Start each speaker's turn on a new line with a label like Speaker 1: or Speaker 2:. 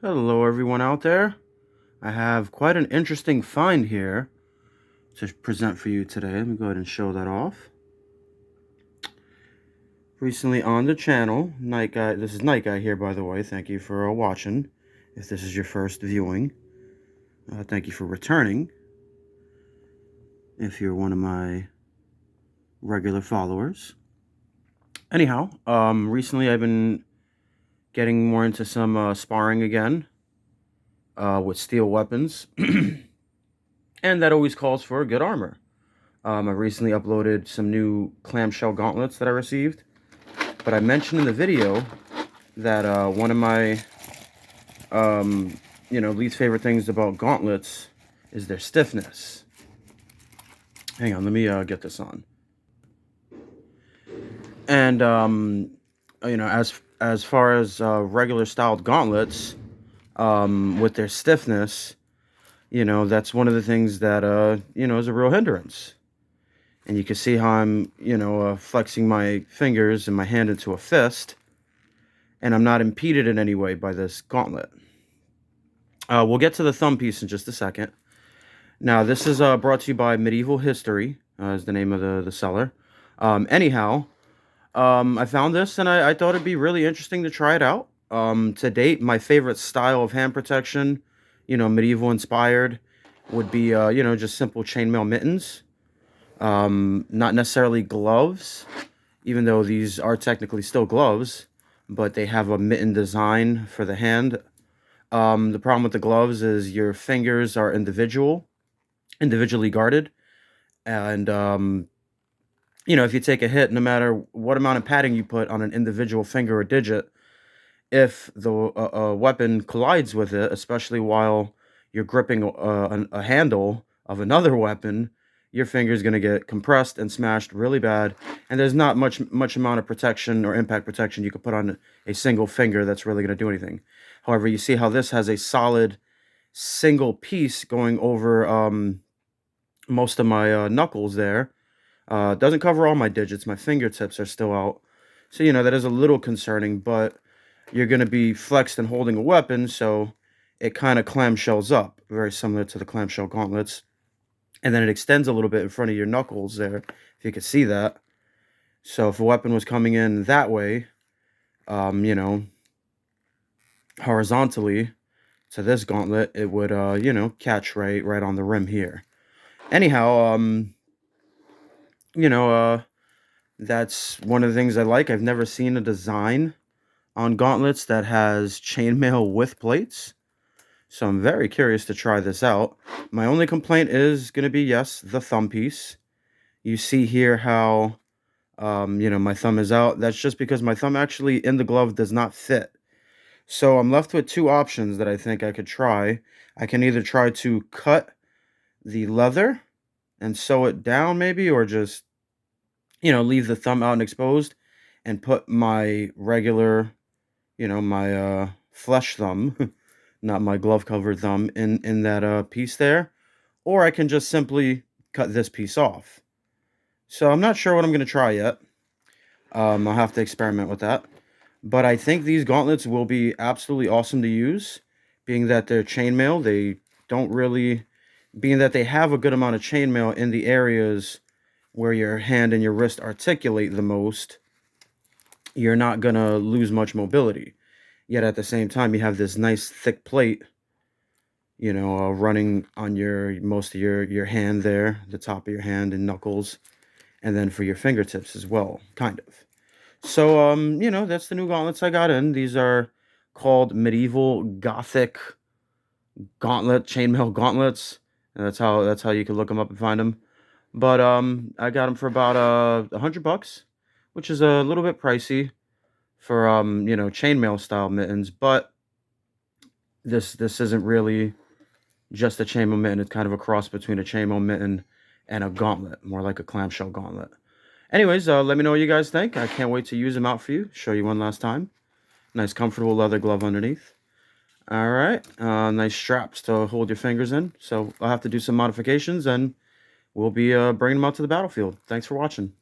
Speaker 1: Hello everyone out there. I have quite an interesting find here to present for you today. Let me go ahead and show that off. Recently on the channel, Night Guy, this is Night Guy here by the way, thank you for watching. If this is your first viewing, thank you for returning. If you're one of my regular followers. Anyhow, recently I've been getting more into some sparring again with steel weapons. And that always calls for good armor. I recently uploaded some new clamshell gauntlets that I received. But I mentioned in the video that one of my, least favorite things about gauntlets is their stiffness. Hang on, let me get this on. And, as far as regular styled gauntlets, with their stiffness, that's one of the things that, is a real hindrance. And you can see how I'm, flexing my fingers and my hand into a fist. And I'm not impeded in any way by this gauntlet. We'll get to the thumb piece in just a second. Now, this is brought to you by Medieval History, is the name of the seller. Anyhow, I found this and I thought it'd be really interesting to try it out. To date, my favorite style of hand protection, medieval inspired, would be, just simple chainmail mittens. Not necessarily gloves, even though these are technically still gloves, but they have a mitten design for the hand. The problem with the gloves is your fingers are individually guarded, and if you take a hit, no matter what amount of padding you put on an individual finger or digit, if the weapon collides with it, especially while you're gripping a handle of another weapon, your finger is going to get compressed and smashed really bad, and there's not much amount of protection or impact protection you can put on a single finger that's really going to do anything. However, you see how this has a solid single piece going over most of my knuckles there. Doesn't cover all my digits. My fingertips are still out. So, that is a little concerning, but you're going to be flexed and holding a weapon, so it kind of clamshells up, very similar to the clamshell gauntlets. And then it extends a little bit in front of your knuckles there, if you could see that. So if a weapon was coming in that way, horizontally to this gauntlet, it would, catch right on the rim here. Anyhow, that's one of the things I like. I've never seen a design on gauntlets that has chainmail with plates. So I'm very curious to try this out. My only complaint is going to be, yes, the thumb piece. You see here how, my thumb is out. That's just because my thumb actually in the glove does not fit. So I'm left with two options that I think I could try. I can either try to cut the leather and sew it down maybe, or just, leave the thumb out and exposed and put my regular, my flesh thumb, not my glove-covered thumb, in that piece there. Or I can just simply cut this piece off. So I'm not sure what I'm going to try yet. I'll have to experiment with that. But I think these gauntlets will be absolutely awesome to use, being that they're chainmail. Being that they have a good amount of chainmail in the areas where your hand and your wrist articulate the most, you're not going to lose much mobility. Yet at the same time, you have this nice thick plate, running on most of your hand there, the top of your hand and knuckles, and then for your fingertips as well, kind of. So, that's the new gauntlets I got in. These are called medieval gothic chainmail gauntlets. And that's how you can look them up and find them. But I got them for about $100, which is a little bit pricey for chainmail style mittens. But this isn't really just a chainmail mitten. It's kind of a cross between a chainmail mitten and a gauntlet, more like a clamshell gauntlet. Anyways, let me know what you guys think. I can't wait to use them out for you. Show you one last time. Nice comfortable leather glove underneath. All right, nice straps to hold your fingers in. So I'll have to do some modifications, and we'll be bringing them out to the battlefield. Thanks for watching.